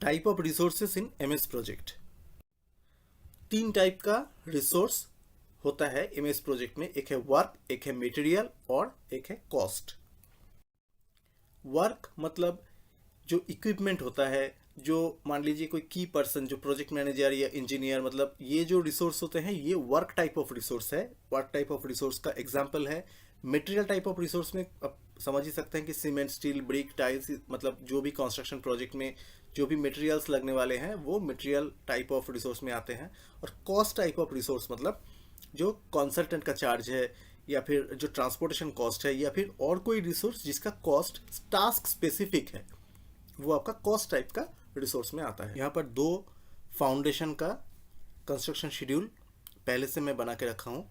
Type of resources in MS project. तीन type का resource होता है एमएस प्रोजेक्ट में। एक है वर्क, एक है मटेरियल और एक है कॉस्ट। वर्क मतलब जो इक्विपमेंट होता है, जो मान लीजिए कोई की पर्सन, जो प्रोजेक्ट मैनेजर या इंजीनियर, मतलब ये जो रिसोर्स होते हैं ये वर्क टाइप ऑफ रिसोर्स है। वर्क टाइप ऑफ रिसोर्स का एग्जांपल है। मटेरियल टाइप ऑफ रिसोर्स में आप समझ ही सकते हैं कि सीमेंट, स्टील, ब्रिक, टाइल्स, मतलब जो भी कंस्ट्रक्शन प्रोजेक्ट में जो भी मटेरियल्स लगने वाले हैं वो मटेरियल टाइप ऑफ रिसोर्स में आते हैं। और कॉस्ट टाइप ऑफ रिसोर्स मतलब जो कंसल्टेंट का चार्ज है, या फिर जो ट्रांसपोर्टेशन कॉस्ट है, या फिर और कोई रिसोर्स जिसका कॉस्ट टास्क स्पेसिफिक है, वो आपका कॉस्ट टाइप का रिसोर्स में आता है। यहाँ पर दो फाउंडेशन का कंस्ट्रक्शन शेड्यूल पहले से मैं बना के रखा हूँ।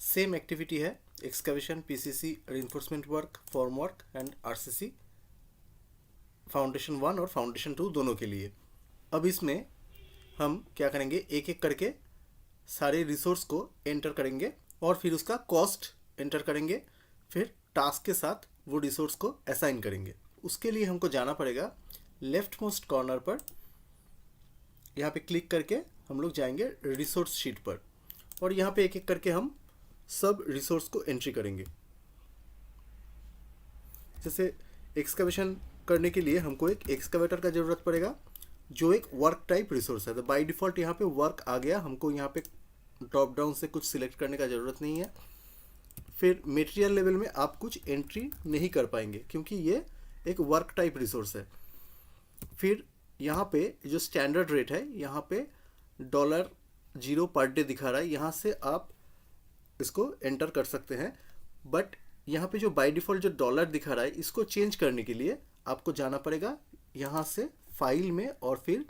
सेम एक्टिविटी है, excavation, PCC, reinforcement work, form work and RCC, foundation 1 और फाउंडेशन 2 दोनों के लिए। अब इसमें हम क्या करेंगे, एक एक करके सारे रिसोर्स को एंटर करेंगे और फिर उसका कॉस्ट एंटर करेंगे, फिर टास्क के साथ वो रिसोर्स को असाइन करेंगे। उसके लिए हमको जाना पड़ेगा लेफ्ट मोस्ट कॉर्नर पर, यहाँ पे क्लिक करके हम लोग जाएंगे रिसोर्स शीट पर, और यहाँ पे एक एक करके हम सब रिसोर्स को एंट्री करेंगे। जैसे एक्सकवेशन करने के लिए हमको एक एक्सकवेटर का ज़रूरत पड़ेगा, जो एक वर्क टाइप रिसोर्स है। तो बाय डिफ़ॉल्ट यहाँ पे वर्क आ गया, हमको यहाँ पे ड्रॉप डाउन से कुछ सिलेक्ट करने का ज़रूरत नहीं है। फिर मटेरियल लेवल में आप कुछ एंट्री नहीं कर पाएंगे क्योंकि ये एक वर्क टाइप रिसोर्स है। फिर यहाँ पे जो स्टैंडर्ड रेट है, यहाँ पे $0 पर डे दिखा रहा है, यहाँ से आप इसको एंटर कर सकते हैं। बट यहाँ पे जो बाय डिफ़ॉल्ट जो डॉलर दिखा रहा है, इसको चेंज करने के लिए आपको जाना पड़ेगा यहाँ से फाइल में और फिर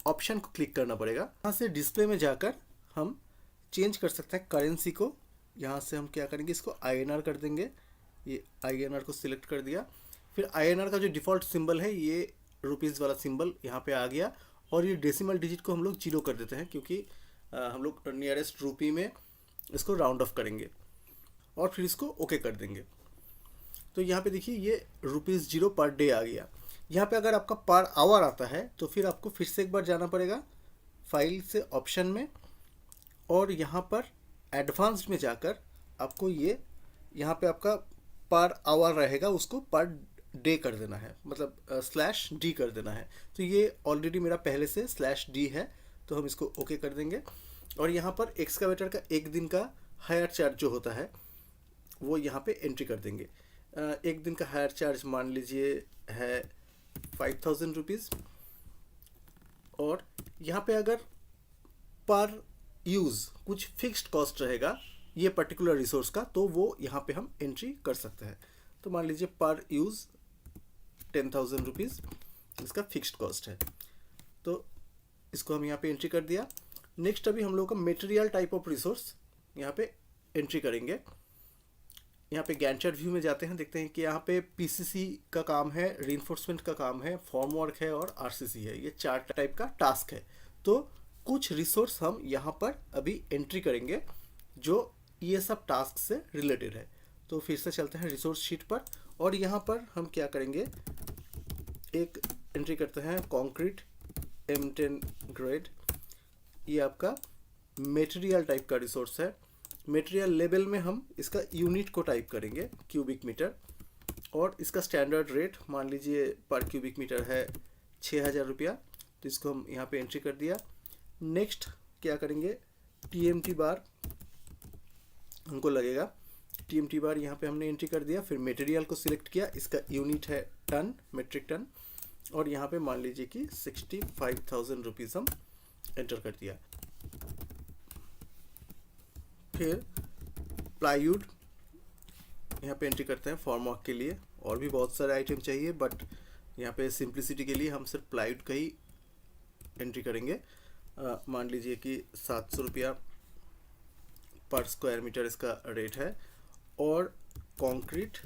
ऑप्शन को क्लिक करना पड़ेगा। यहाँ से डिस्प्ले में जाकर हम चेंज कर सकते हैं करेंसी को। यहाँ से हम क्या करेंगे, इसको INR कर देंगे। ये INR को सिलेक्ट कर दिया। फिर INR का जो डिफ़ॉल्ट सिंबल है, ये रुपीज़ वाला सिंबल यहाँ पे आ गया, और ये डेसिमल डिजिट को हम लोग 0 कर देते हैं क्योंकि हम लोग नियरेस्ट रुपी में इसको राउंड ऑफ करेंगे, और फिर इसको ओके कर देंगे। तो यहाँ पे देखिए ये ₹0 पर डे आ गया। यहाँ पे अगर आपका पर आवर आता है तो फिर आपको फिर से एक बार जाना पड़ेगा फाइल से ऑप्शन में, और यहाँ पर एडवांस्ड में जाकर आपको ये यहाँ पे आपका पर आवर रहेगा, उसको पर डे कर देना है, मतलब /D कर देना है। तो ये ऑलरेडी मेरा पहले से /D है, तो हम इसको ओके कर देंगे। और यहाँ पर एक्सकवेटर का एक दिन का हायर चार्ज जो होता है वो यहाँ पे एंट्री कर देंगे। एक दिन का हायर चार्ज मान लीजिए है 5000 रुपीज़, और यहाँ पे अगर पर यूज़ कुछ फिक्स्ड कॉस्ट रहेगा ये पर्टिकुलर रिसोर्स का, तो वो यहाँ पे हम एंट्री कर सकते हैं। तो मान लीजिए पर यूज़ 10,000 रुपीज़ इसका फिक्स्ड कॉस्ट है, तो इसको हम यहाँ पे एंट्री कर दिया। नेक्स्ट अभी हम लोग का मटेरियल टाइप ऑफ रिसोर्स यहाँ पे एंट्री करेंगे। यहाँ पे गैंट चार्ट व्यू में जाते हैं, देखते हैं कि यहाँ पे पीसीसी का काम है, रीइंफोर्समेंट का काम है, फॉर्म वर्क है और आरसीसी है। ये 4 टाइप का टास्क है। तो कुछ रिसोर्स हम यहाँ पर अभी एंट्री करेंगे जो ये सब टास्क से रिलेटेड है। तो फिर से चलते हैं रिसोर्स शीट पर, और यहाँ पर हम क्या करेंगे, एक एंट्री करते हैं कंक्रीट M10 ग्रेड। ये आपका मटेरियल टाइप का रिसोर्स है। मटेरियल लेवल में हम इसका यूनिट को टाइप करेंगे क्यूबिक मीटर, और इसका स्टैंडर्ड रेट मान लीजिए पर क्यूबिक मीटर है 6000 रुपया, तो इसको हम यहाँ पे एंट्री कर दिया। नेक्स्ट क्या करेंगे, TMT बार हमको लगेगा, TMT बार यहाँ पे हमने एंट्री कर दिया। फिर मटेरियल को सिलेक्ट किया, इसका यूनिट है टन, मेट्रिक टन, और यहाँ पे मान लीजिए कि 65,000 रुपीज़ हम एंटर कर दिया। फिर प्लाईवुड यहाँ पे एंट्री करते हैं फॉर्म वर्क के लिए। और भी बहुत सारे आइटम चाहिए, बट यहाँ पे सिंप्लिसिटी के लिए हम सिर्फ प्लाईवुड का ही एंट्री करेंगे। मान लीजिए कि 700 रुपया पर स्क्वायर मीटर इसका रेट है। और कंक्रीट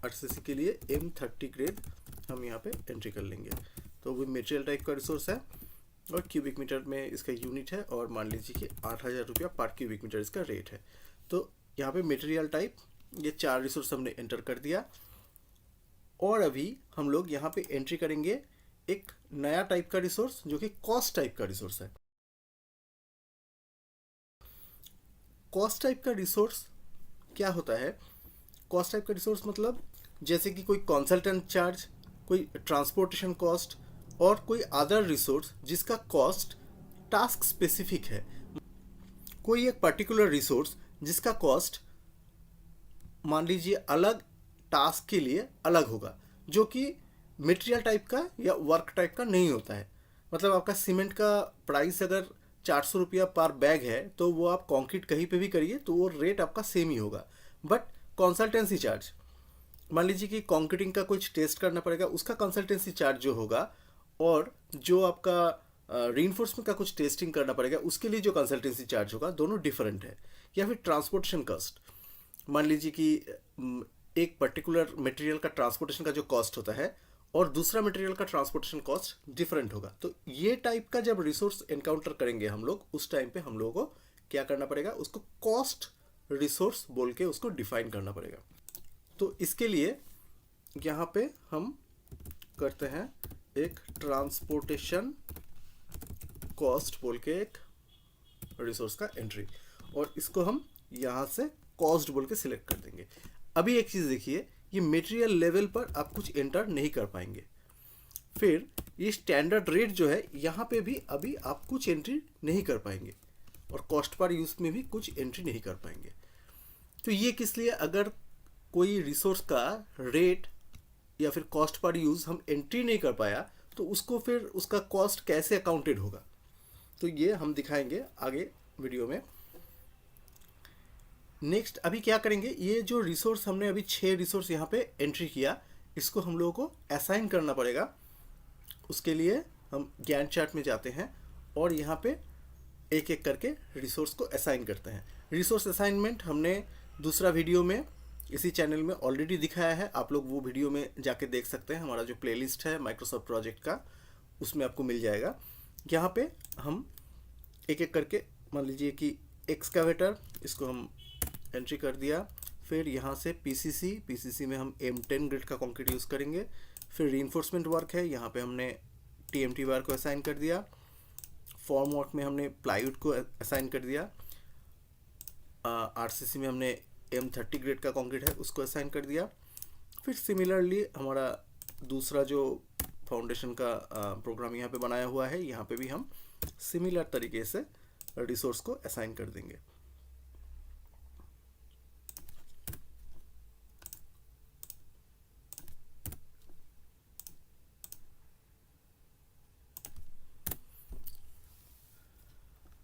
आरसीसी के लिए M30 ग्रेड हम यहाँ पे एंट्री कर लेंगे। तो वो मटेरियल टाइप का रिसोर्स है, और क्यूबिक मीटर में इसका यूनिट है, और मान लीजिए कि 8000 रुपया पर क्यूबिक मीटर इसका रेट है। तो यहाँ पे मटेरियल टाइप ये 4 रिसोर्स हमने एंटर कर दिया। और अभी हम लोग यहाँ पे एंट्री करेंगे एक नया टाइप का रिसोर्स जो कि कॉस्ट टाइप का रिसोर्स है। कॉस्ट टाइप का रिसोर्स क्या होता है? कॉस्ट टाइप का रिसोर्स मतलब जैसे कि कोई कंसल्टेंट चार्ज, कोई ट्रांसपोर्टेशन कॉस्ट और कोई अदर रिसोर्स जिसका कॉस्ट टास्क स्पेसिफिक है। कोई एक पर्टिकुलर रिसोर्स जिसका कॉस्ट मान लीजिए अलग टास्क के लिए अलग होगा, जो कि मटेरियल टाइप का या वर्क टाइप का नहीं होता है। मतलब आपका सीमेंट का प्राइस अगर 400 रुपया पर बैग है तो वो आप कंक्रीट कहीं पे भी करिए तो वो रेट आपका सेम ही होगा। बट कंसल्टेंसी चार्ज, मान लीजिए कि कंक्रीटिंग का कुछ टेस्ट करना पड़ेगा, उसका कंसल्टेंसी चार्ज जो होगा, और जो आपका रीइंफोर्समेंट का कुछ टेस्टिंग करना पड़ेगा उसके लिए जो कंसल्टेंसी चार्ज होगा, दोनों डिफरेंट है। या फिर ट्रांसपोर्टेशन कॉस्ट, मान लीजिए कि एक पर्टिकुलर मटेरियल का ट्रांसपोर्टेशन का जो कॉस्ट होता है और दूसरा मटेरियल का ट्रांसपोर्टेशन कॉस्ट डिफरेंट होगा। तो ये टाइप का जब रिसोर्स एनकाउंटर करेंगे हम लोग, उस टाइम पे हम लोगों को क्या करना पड़ेगा, उसको कॉस्ट रिसोर्स बोल के उसको डिफाइन करना पड़ेगा। तो इसके लिए यहाँ पे हम करते हैं एक ट्रांसपोर्टेशन कॉस्ट बोल के एक रिसोर्स का एंट्री, और इसको हम यहाँ से कॉस्ट बोल के सिलेक्ट कर देंगे। अभी एक चीज़ देखिए, ये मटेरियल लेवल पर आप कुछ एंटर नहीं कर पाएंगे। फिर ये स्टैंडर्ड रेट जो है यहाँ पे भी अभी आप कुछ एंट्री नहीं कर पाएंगे, और कॉस्ट पर यूज में भी कुछ एंट्री नहीं कर पाएंगे। तो ये किस लिए? अगर कोई रिसोर्स का रेट या फिर कॉस्ट पर यूज हम एंट्री नहीं कर पाया तो उसको फिर उसका कॉस्ट कैसे अकाउंटेड होगा, तो ये हम दिखाएंगे आगे वीडियो में। नेक्स्ट अभी क्या करेंगे, ये जो रिसोर्स हमने अभी 6 रिसोर्स यहाँ पे एंट्री किया, इसको हम लोगों को असाइन करना पड़ेगा। उसके लिए हम गैंट चार्ट में जाते हैं और यहाँ पे एक एक करके रिसोर्स को असाइन करते हैं। रिसोर्स असाइनमेंट हमने दूसरा वीडियो में इसी चैनल में ऑलरेडी दिखाया है, आप लोग वो वीडियो में जाके देख सकते हैं। हमारा जो प्लेलिस्ट है माइक्रोसॉफ्ट प्रोजेक्ट का, उसमें आपको मिल जाएगा। यहाँ पे हम एक एक करके, मान लीजिए कि एक्सकावेटर, इसको हम एंट्री कर दिया। फिर यहाँ से पीसीसी में हम M10 ग्रेड का कंक्रीट यूज़ करेंगे। फिर रीइंफोर्समेंट वर्क है, यहाँ पे हमने TMT वायर को असाइन कर दिया। फॉर्म वर्क में हमने प्लाईवुड को असाइन कर दिया। RCC में हमने M30 ग्रेड का कंक्रीट है उसको असाइन कर दिया। फिर सिमिलरली हमारा दूसरा जो फाउंडेशन का प्रोग्राम यहाँ पे बनाया हुआ है, यहाँ पे भी हम सिमिलर तरीके से रिसोर्स को असाइन कर देंगे।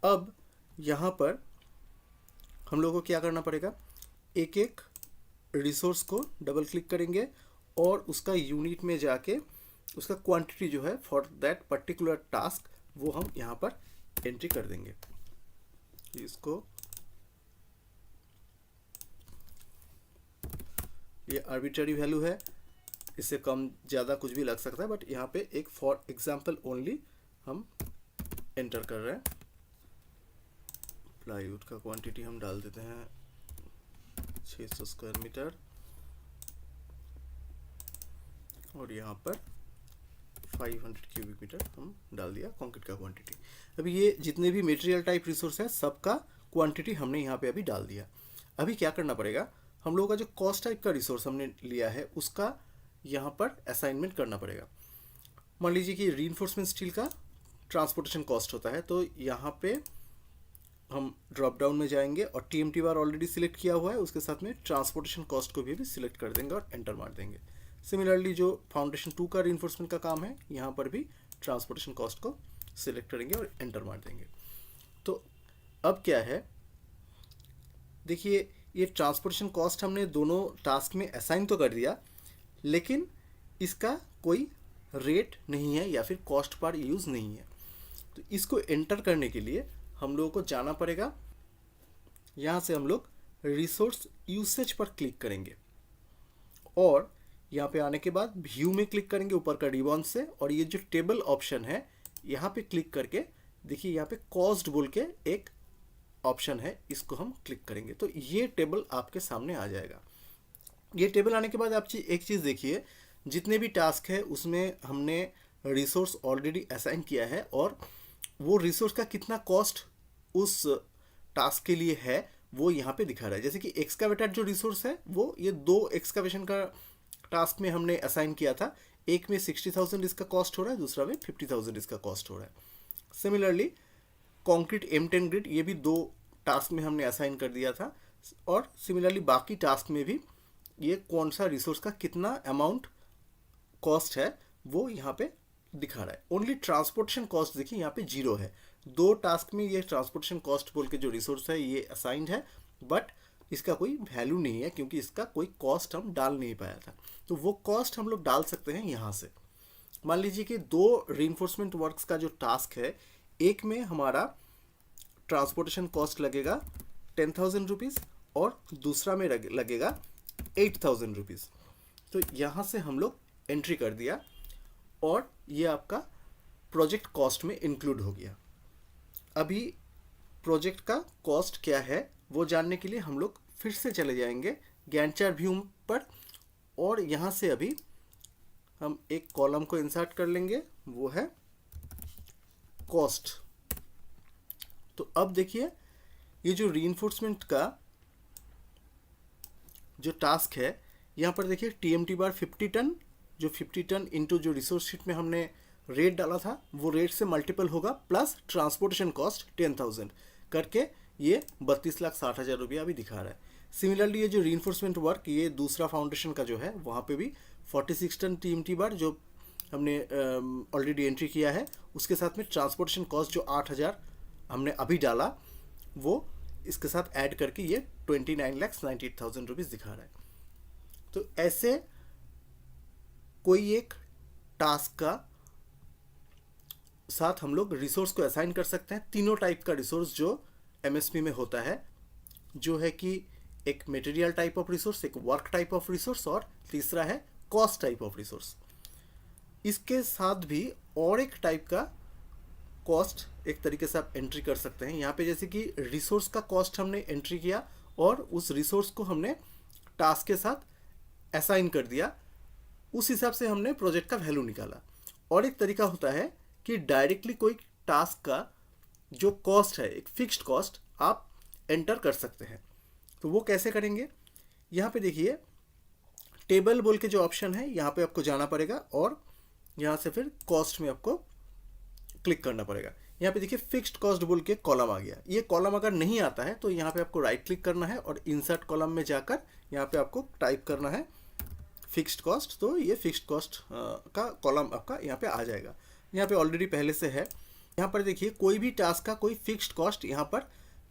अब यहाँ पर हम लोगों को क्या करना पड़ेगा, एक एक रिसोर्स को डबल क्लिक करेंगे और उसका यूनिट में जाके उसका क्वांटिटी जो है फॉर दैट पर्टिकुलर टास्क वो हम यहाँ पर एंट्री कर देंगे। इसको ये आर्बिट्ररी वैल्यू है, इससे कम ज़्यादा कुछ भी लग सकता है, बट यहाँ पे एक फॉर एग्जांपल ओनली हम एंटर कर रहे हैं। प्लाईवुड का क्वांटिटी हम डाल देते हैं 600 स्क्वायर मीटर, और यहाँ पर 500 क्यूबिक मीटर हम डाल दिया कंक्रीट का क्वांटिटी। अभी ये जितने भी मटेरियल टाइप रिसोर्स है सबका क्वांटिटी हमने यहाँ पे अभी डाल दिया। अभी क्या करना पड़ेगा, हम लोगों का जो कॉस्ट टाइप का रिसोर्स हमने लिया है उसका यहाँ पर असाइनमेंट करना पड़ेगा। मान लीजिए कि रीइंफोर्समेंट स्टील का ट्रांसपोर्टेशन कॉस्ट होता है, तो यहाँ पे हम ड्रॉप डाउन में जाएंगे और TMT बार ऑलरेडी सिलेक्ट किया हुआ है, उसके साथ में ट्रांसपोर्टेशन कॉस्ट को भी सिलेक्ट कर देंगे और एंटर मार देंगे। सिमिलरली जो फाउंडेशन 2 का रीइंफोर्समेंट का काम है, यहाँ पर भी ट्रांसपोर्टेशन कॉस्ट को सिलेक्ट करेंगे और एंटर मार देंगे। तो अब क्या है, देखिए ये ट्रांसपोर्टेशन कॉस्ट हमने दोनों टास्क में असाइन तो कर दिया, लेकिन इसका कोई रेट नहीं है या फिर कॉस्ट पर यूज़ नहीं है। तो इसको एंटर करने के लिए हम लोगों को जाना पड़ेगा, यहाँ से हम लोग रिसोर्स यूसेज पर क्लिक करेंगे और यहाँ पे आने के बाद व्यू में क्लिक करेंगे ऊपर का रिबॉन से, और ये जो टेबल ऑप्शन है यहाँ पे क्लिक करके देखिए यहाँ पे कॉस्ट बोल के एक ऑप्शन है, इसको हम क्लिक करेंगे तो ये टेबल आपके सामने आ जाएगा। ये टेबल आने के बाद आप एक चीज़ देखिए, जितने भी टास्क है उसमें हमने रिसोर्स ऑलरेडी असाइन किया है और वो रिसोर्स का कितना कॉस्ट उस टास्क के लिए है वो यहाँ पे दिखा रहा है। जैसे कि एक्सकावेटर जो रिसोर्स है वो ये 2 एक्सकावेशन का टास्क में हमने असाइन किया था। एक में 60,000 इसका कॉस्ट हो रहा है, दूसरा में 50,000 इसका कॉस्ट हो रहा है। सिमिलरली कॉन्क्रीट M10 ग्रिड ये भी 2 टास्क में हमने असाइन कर दिया था और सिमिलरली बाकी टास्क में भी ये कौन सा रिसोर्स का कितना अमाउंट कॉस्ट है वो यहाँ पे दिखा रहा है। ओनली ट्रांसपोर्टेशन कॉस्ट देखिए यहाँ पे 0 है। 2 टास्क में ये ट्रांसपोर्टेशन कॉस्ट बोल के जो रिसोर्स है ये असाइंड है, बट इसका कोई वैल्यू नहीं है क्योंकि इसका कोई कॉस्ट हम डाल नहीं पाया था। तो वो कॉस्ट हम लोग डाल सकते हैं यहाँ से। मान लीजिए कि 2 रीइंफोर्समेंट वर्क्स का जो टास्क है, एक में हमारा ट्रांसपोर्टेशन कॉस्ट लगेगा 10,000 रुपीज़ और दूसरा में लगेगा 8,000 रुपीज़। तो यहाँ से हम लोग एंट्री कर दिया और ये आपका प्रोजेक्ट कॉस्ट में इंक्लूड हो गया। अभी प्रोजेक्ट का कॉस्ट क्या है वो जानने के लिए हम लोग फिर से चले जाएंगे गैंट चार्ट व्यू पर और यहाँ से अभी हम एक कॉलम को इंसर्ट कर लेंगे, वो है कॉस्ट। तो अब देखिए ये जो रीइंफोर्समेंट का जो टास्क है यहाँ पर देखिए TMT बार 50 टन, जो 50 टन इंटू जो रिसोर्स शीट में हमने रेट डाला था वो रेट से मल्टीपल होगा प्लस ट्रांसपोर्टेशन कॉस्ट 10,000 करके ये 32,60,000 रुपया अभी दिखा रहा है। सिमिलरली ये जो रीइंफोर्समेंट वर्क ये दूसरा फाउंडेशन का जो है वहाँ पे भी 46 टन TMT बार जो हमने ऑलरेडी एंट्री किया है उसके साथ में ट्रांसपोर्टेशन कॉस्ट जो 8,000 हमने अभी डाला वो इसके साथ ऐड करके ये 29,98,000 रुपीज़ दिखा रहा है। तो ऐसे कोई एक टास्क का साथ हम लोग रिसोर्स को असाइन कर सकते हैं। तीनों टाइप का रिसोर्स जो MSP में होता है, जो है कि एक मटेरियल टाइप ऑफ रिसोर्स, एक वर्क टाइप ऑफ रिसोर्स और तीसरा है कॉस्ट टाइप ऑफ रिसोर्स। इसके साथ भी और एक टाइप का कॉस्ट एक तरीके से आप एंट्री कर सकते हैं। यहाँ पे जैसे कि रिसोर्स का कॉस्ट हमने एंट्री किया और उस रिसोर्स को हमने टास्क के साथ असाइन कर दिया, उस हिसाब से हमने प्रोजेक्ट का वैल्यू निकाला। और एक तरीका होता है कि डायरेक्टली कोई टास्क का जो कॉस्ट है, एक फिक्स्ड कॉस्ट आप एंटर कर सकते हैं। तो वो कैसे करेंगे, यहाँ पे देखिए टेबल बोल के जो ऑप्शन है यहाँ पे आपको जाना पड़ेगा और यहाँ से फिर कॉस्ट में आपको क्लिक करना पड़ेगा। यहाँ पे देखिए फिक्स्ड कॉस्ट बोल के कॉलम आ गया। ये कॉलम अगर नहीं आता है तो यहाँ पे आपको राइट क्लिक करना है और इंसर्ट कॉलम में जाकर यहाँ पे आपको टाइप करना है फिक्स्ड कॉस्ट। तो ये फिक्स्ड कॉस्ट का कॉलम आपका यहाँ पे आ जाएगा। यहाँ पे ऑलरेडी पहले से है। यहाँ पर देखिए कोई भी टास्क का कोई फिक्स्ड कॉस्ट यहाँ पर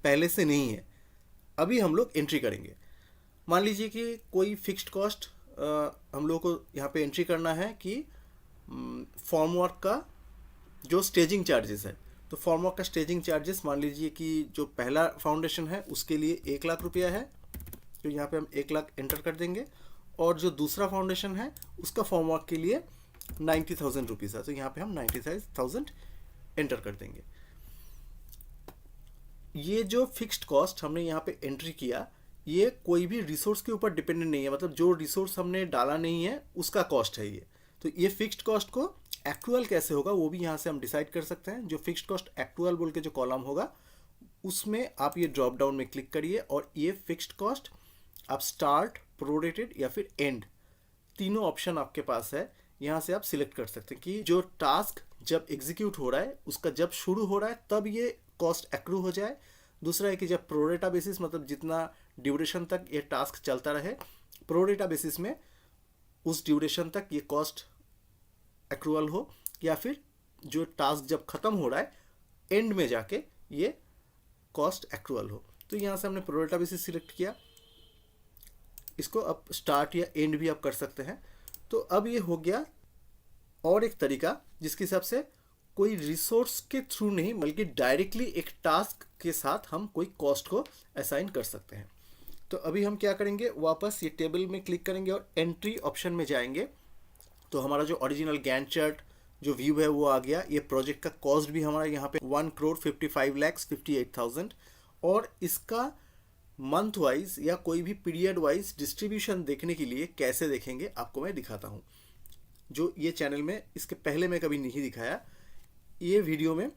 पहले से नहीं है। अभी हम लोग एंट्री करेंगे। मान लीजिए कि कोई फिक्स्ड कॉस्ट हम लोग को यहाँ पे एंट्री करना है कि फॉर्म वर्क का जो स्टेजिंग चार्जेस है, तो फॉर्म वर्क का स्टेजिंग चार्जेस मान लीजिए कि जो पहला फाउंडेशन है उसके लिए 1,00,000 रुपया है, तो यहाँ पे हम 1,00,000 एंटर कर देंगे। और जो दूसरा फाउंडेशन है उसका फॉर्म वर्क के लिए 90,000 रुपीज़ है, तो यहाँ पे हम 95,000 एंटर कर देंगे। ये जो फिक्स्ड कॉस्ट हमने यहाँ पे एंट्री किया ये कोई भी रिसोर्स के ऊपर डिपेंडेंट नहीं है, मतलब जो रिसोर्स हमने डाला नहीं है उसका कॉस्ट है ये। तो ये फिक्स्ड कॉस्ट को एक्चुअल कैसे होगा वो भी यहाँ से हम डिसाइड कर सकते हैं। जो फिक्स्ड कॉस्ट एक्चुअल बोल के जो कॉलम होगा उसमें आप ये ड्रॉप डाउन में क्लिक करिए और ये फिक्स्ड कॉस्ट आप स्टार्ट, प्रोरेटेड या फिर एंड तीनों ऑप्शन आपके पास है। यहाँ से आप सिलेक्ट कर सकते हैं कि जो टास्क जब एग्जीक्यूट हो रहा है उसका जब शुरू हो रहा है तब ये कॉस्ट एक्रू हो जाए। दूसरा है कि जब प्रोरेटा बेसिस, मतलब जितना ड्यूरेशन तक ये टास्क चलता रहे, प्रोरेटा बेसिस में उस ड्यूरेशन तक ये कॉस्ट एक्रूअल हो, या फिर जो टास्क जब ख़त्म हो रहा है एंड में जाके ये कॉस्ट एक्रूअल हो। तो यहाँ से हमने प्रोरेटा बेसिस सिलेक्ट किया। इसको अब स्टार्ट या एंड भी आप कर सकते हैं। तो अब ये हो गया और एक तरीका जिसके हिसाब से कोई रिसोर्स के थ्रू नहीं बल्कि डायरेक्टली एक टास्क के साथ हम कोई कॉस्ट को असाइन कर सकते हैं। तो अभी हम क्या करेंगे, वापस ये टेबल में क्लिक करेंगे और एंट्री ऑप्शन में जाएंगे। तो हमारा जो ओरिजिनल गैंट चार्ट जो व्यू है वो आ गया। ये प्रोजेक्ट का कॉस्ट भी हमारा यहाँ पे 1,55,58,000 और इसका मंथ वाइज या कोई भी पीरियड वाइज डिस्ट्रीब्यूशन देखने के लिए कैसे देखेंगे आपको मैं दिखाता हूँ। जो ये चैनल में इसके पहले मैं कभी नहीं दिखाया। ये वीडियो में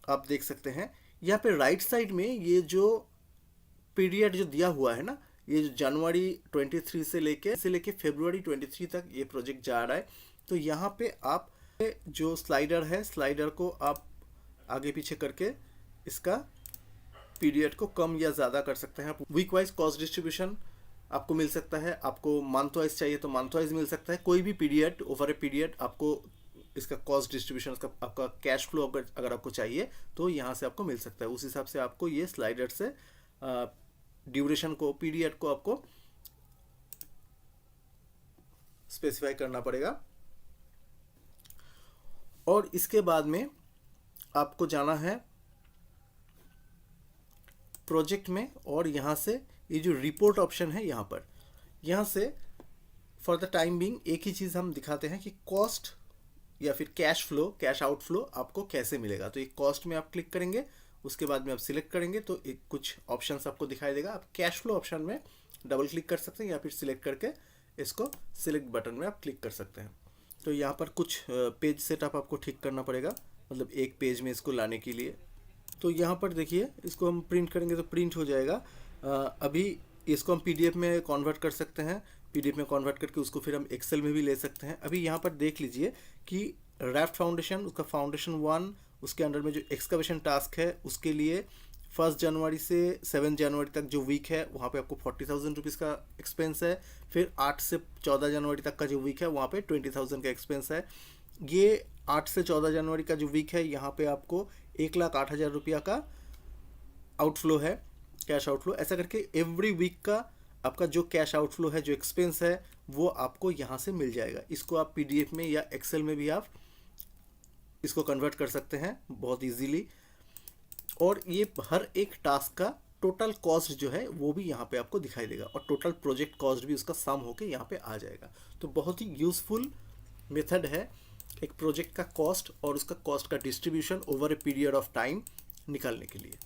आप देख सकते हैं, यहाँ पे राइट साइड में ये जो पीरियड जो दिया हुआ है ना, ये जो जनवरी 23 से लेके फरवरी 23 तक ये प्रोजेक्ट जा रहा है। तो यहाँ पे आप जो स्लाइडर है, स्लाइडर को आप आगे पीछे करके इसका पीरियड को कम या ज़्यादा कर सकते हैं। वीक वाइज कॉस्ट डिस्ट्रीब्यूशन आपको मिल सकता है, आपको मंथ वाइज चाहिए तो मंथ वाइज मिल सकता है। कोई भी पीरियड ओवर ए पीरियड आपको इसका कॉस्ट डिस्ट्रीब्यूशन का आपका कैश फ्लो अगर आपको चाहिए तो यहाँ से आपको मिल सकता है। उस हिसाब से आपको ये स्लाइडर से ड्यूरेशन को, पीरियड को आपको स्पेसिफाई करना पड़ेगा। और इसके बाद में आपको जाना है प्रोजेक्ट में, और यहाँ से ये जो रिपोर्ट ऑप्शन है यहाँ से फॉर द टाइम बीइंग एक ही चीज़ हम दिखाते हैं कि कॉस्ट या फिर कैश फ्लो, कैश आउटफ्लो आपको कैसे मिलेगा। तो एक कॉस्ट में आप क्लिक करेंगे, उसके बाद में आप सिलेक्ट करेंगे तो एक कुछ ऑप्शंस आपको दिखाई देगा। आप कैश फ्लो ऑप्शन में डबल क्लिक कर सकते हैं या फिर सिलेक्ट करके इसको सिलेक्ट बटन में आप क्लिक कर सकते हैं। तो यहाँ पर कुछ पेज सेटअप आपको ठीक करना पड़ेगा, मतलब एक पेज में इसको लाने के लिए। तो यहाँ पर देखिए, इसको हम प्रिंट करेंगे तो प्रिंट हो जाएगा। अभी इसको हम पीडीएफ में कन्वर्ट कर सकते हैं, पीडीएफ में कन्वर्ट करके उसको फिर हम एक्सेल में भी ले सकते हैं। अभी यहाँ पर देख लीजिए कि राफ्ट फाउंडेशन, उसका फाउंडेशन 1, उसके अंडर में जो एक्सकवेशन टास्क है उसके लिए 1 जनवरी से 7 जनवरी तक जो वीक है वहाँ पे आपको 40,000 रुपीज़ का एक्सपेंस है। फिर 8 से 14 जनवरी तक का जो वीक है वहाँ पे 20,000 का एक्सपेंस है। ये 8 से 14 जनवरी का जो वीक है यहाँ पे आपको 1,08,000 रुपया का आउटफ्लो है, कैश आउटफ्लो। ऐसा करके एवरी वीक का आपका जो कैश आउटफ्लो है, जो एक्सपेंस है, वो आपको यहाँ से मिल जाएगा। इसको आप पीडीएफ में या एक्सेल में भी आप इसको कन्वर्ट कर सकते हैं बहुत इजीली। और ये हर एक टास्क का टोटल कॉस्ट जो है वो भी यहाँ पे आपको दिखाई देगा, और टोटल प्रोजेक्ट कॉस्ट भी उसका सम होके यहाँ पे आ जाएगा। तो बहुत ही यूज़फुल मेथड है एक प्रोजेक्ट का कॉस्ट और उसका कॉस्ट का distribution over a period of time निकालने के लिए।